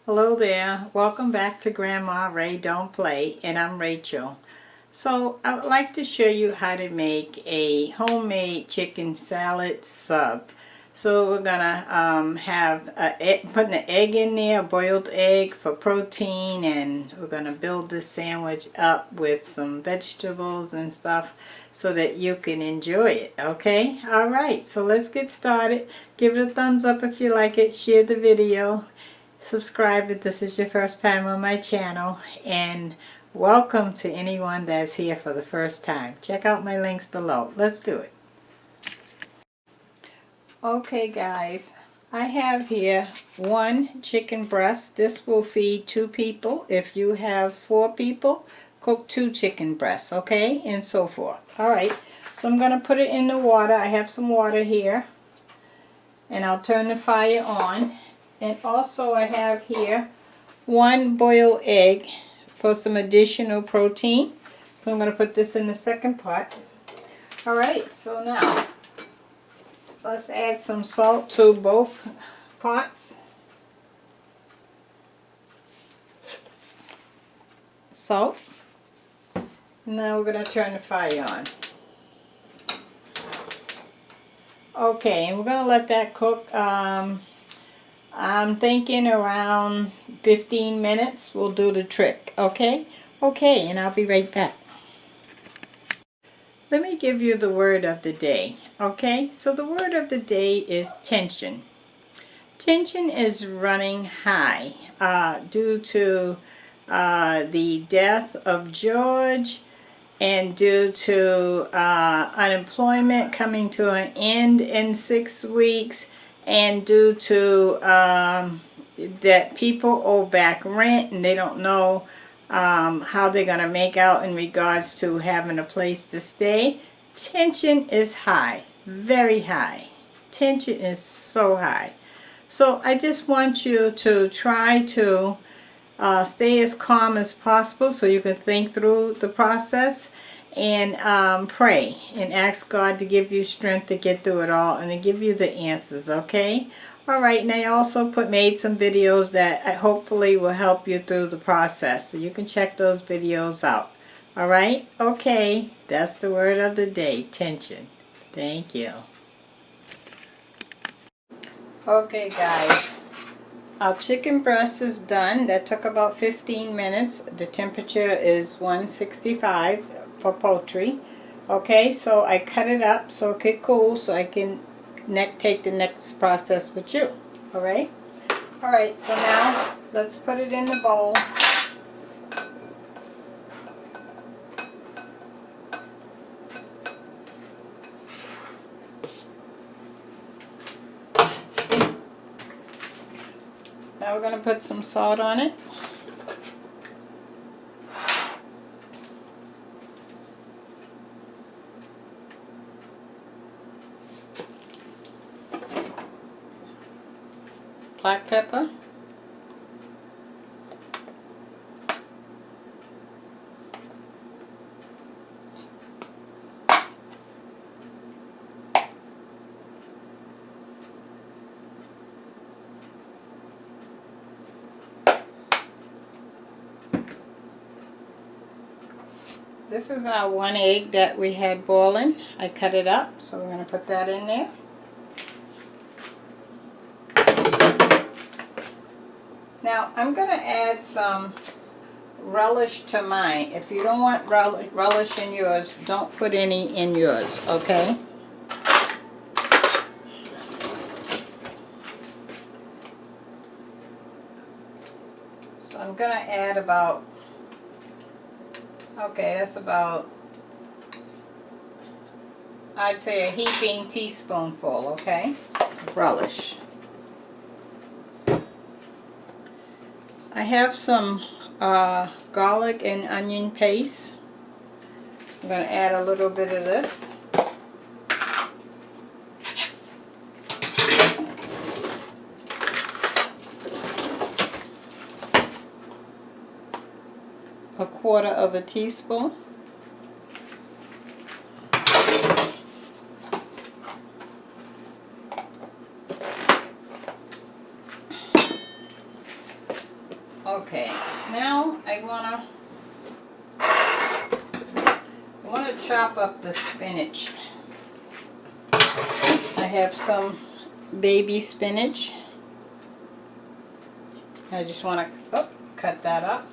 Hello there, welcome back to Grandma Ray Don't Play, and I'm Rachel. So I would like to show you how to make a homemade chicken salad sub. So we're gonna put an egg in there, a boiled egg for protein, and we're gonna build this sandwich up with some vegetables and stuff so that you can enjoy it. Okay, all right, so let's get started. Give it a thumbs up if you like it, share the video, subscribe if this is your first time on my channel, and welcome to anyone that's here for the first time. Check out my links below. Let's do it. Okay guys, I have here one chicken breast. This will feed 2 people. If you have 4 people, cook 2 chicken breasts, okay, and so forth. Alright, so I'm going to put it in the water. I have some water here, and I'll turn the fire on. And also I have here 1 boiled egg for some additional protein. So I'm going to put this in the second pot. Alright, so now let's add some salt to both pots. Salt. Now we're going to turn the fire on. Okay, and we're going to let that cook. I'm thinking around 15 minutes will do the trick, okay? Okay, and I'll be right back. Let me give you the word of the day, okay? So the word of the day is tension. Tension is running high due to the death of George, and due to unemployment coming to an end in 6 weeks, and due to that people owe back rent and they don't know how they're going to make out in regards to having a place to stay. Tension is high, very high. Tension is so high. So I just want you to try to stay as calm as possible so you can think through the process, and pray and ask God to give you strength to get through it all and to give you the answers, okay? Alright, and I also made some videos that hopefully will help you through the process, so you can check those videos out. Alright? Okay, that's the word of the day, tension. Thank you. Okay guys, our chicken breast is done. That took about 15 minutes. The temperature is 165 for poultry. Okay, so I cut it up so it could cool so I can take the next process with you. Alright? Alright, so now let's put it in the bowl. Now we're going to put some salt on it. Black pepper. This is our 1 egg that we had boiling. I cut it up, so we're going to put that in there. Now I'm going to add some relish to mine. If you don't want relish in yours, don't put any in yours, okay? So I'm going to add about, okay, that's about, I'd say a heaping teaspoonful, okay, of relish. I have some garlic and onion paste. I'm going to add a little bit of this. A 1/4 teaspoon. Okay, now I wanna chop up the spinach. I have some baby spinach. I just want to cut that up.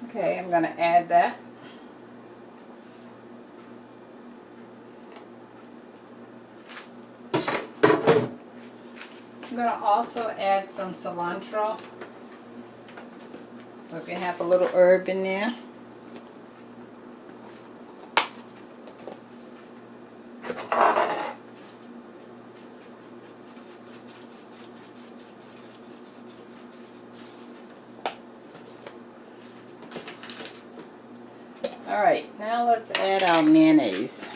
Okay, I'm going to add that. I'm going to also add some cilantro, so it can have a little herb in there. Alright, now let's add our mayonnaise.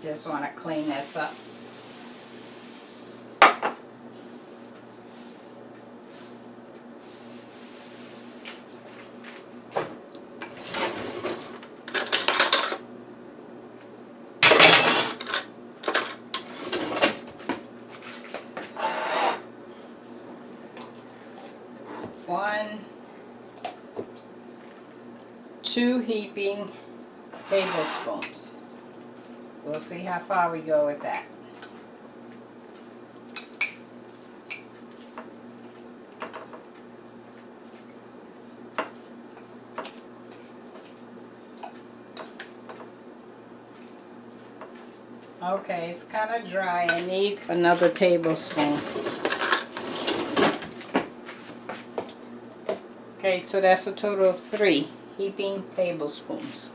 Just want to clean this up. Two heaping tablespoons. We'll see how far we go with that. Okay, it's kind of dry. I need another tablespoon. Okay, so that's a total of 3 heaping tablespoons.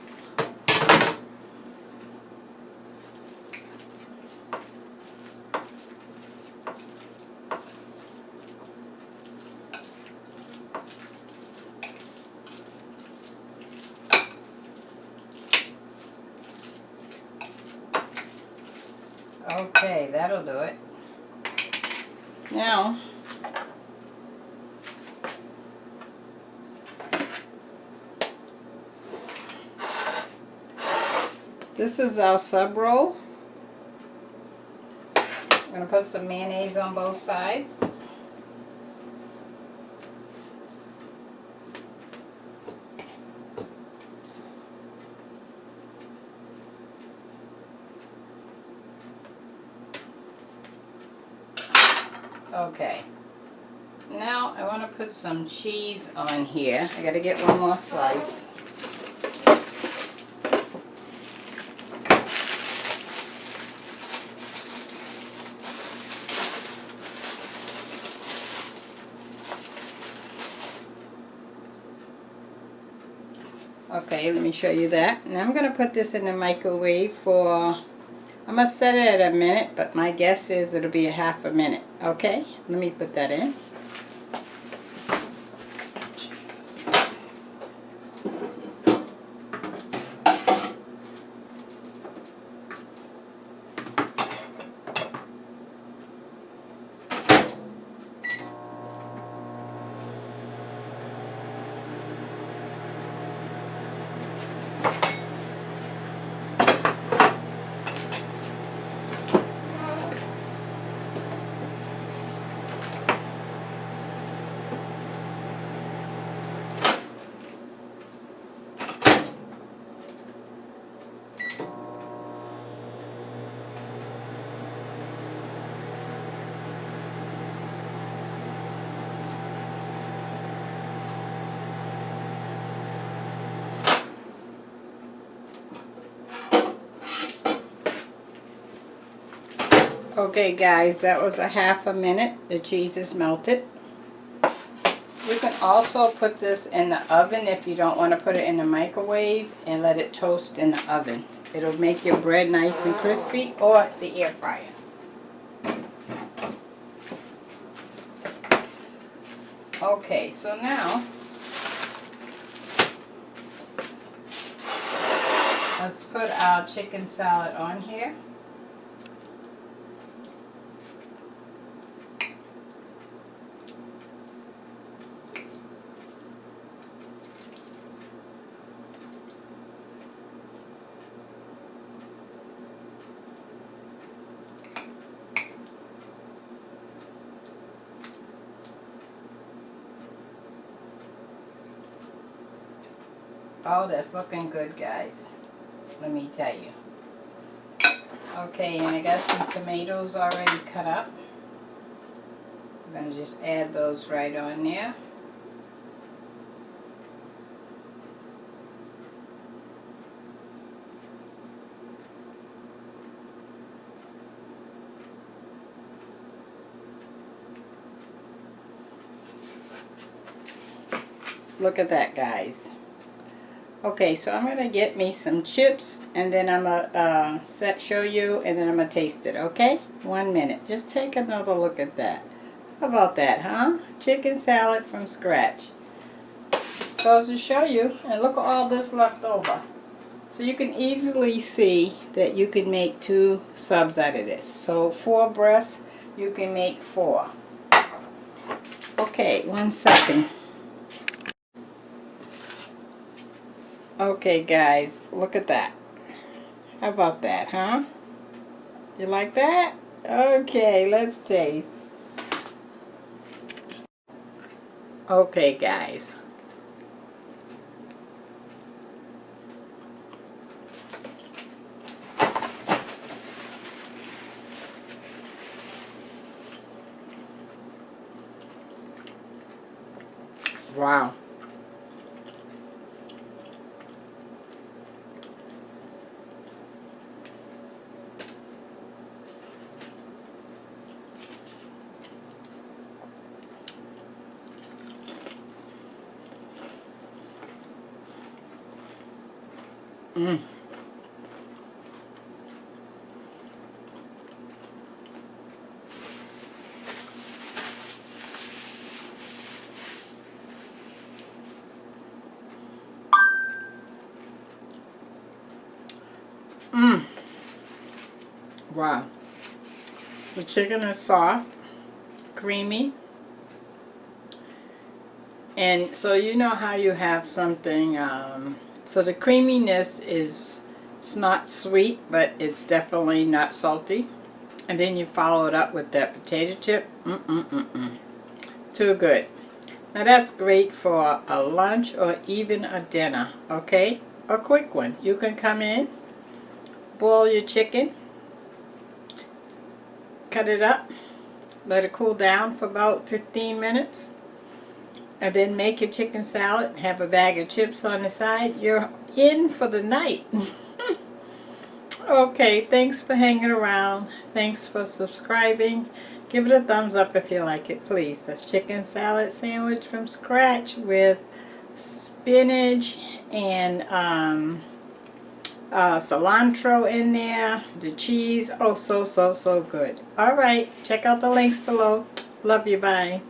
Okay, that'll do it. Now, this is our sub roll. I'm going to put some mayonnaise on both sides. Okay, now I want to put some cheese on here. I got to get one more slice. Okay, let me show you that. And I'm going to put this in the microwave for, I'm going to set it at a minute, but my guess is it'll be a half a minute. Okay, let me put that in. Okay guys, that was a half a minute. The cheese is melted. You can also put this in the oven if you don't want to put it in the microwave, and let it toast in the oven. It'll make your bread nice and crispy, or the air fryer. Okay, so now let's put our chicken salad on here. Oh, that's looking good, guys. Let me tell you. Okay, and I got some tomatoes already cut up. I'm going to just add those right on there. Look at that, guys. Okay, so I'm going to get me some chips, and then I'm going to show you, and then I'm going to taste it, okay? 1 minute. Just take another look at that. How about that, huh? Chicken salad from scratch. Goes to show you, and look at all this left over. So you can easily see that you can make 2 subs out of this. So 4 breasts, you can make 4. Okay, 1 second. Okay guys, look at that. How about that, huh? You like that? Okay, let's taste. Okay guys. Wow. Mmm. Mmm. Wow. The chicken is soft, creamy. And so you know how you have something, so the creaminess is, it's not sweet, but it's definitely not salty. And then you follow it up with that potato chip. Too good. Now that's great for a lunch or even a dinner, okay? A quick one. You can come in, boil your chicken, cut it up, let it cool down for about 15 minutes. And then make your chicken salad and have a bag of chips on the side. You're in for the night. Okay, thanks for hanging around. Thanks for subscribing. Give it a thumbs up if you like it, please. That's chicken salad sandwich from scratch with spinach and cilantro in there. The cheese. Oh, so good. All right, check out the links below. Love you. Bye.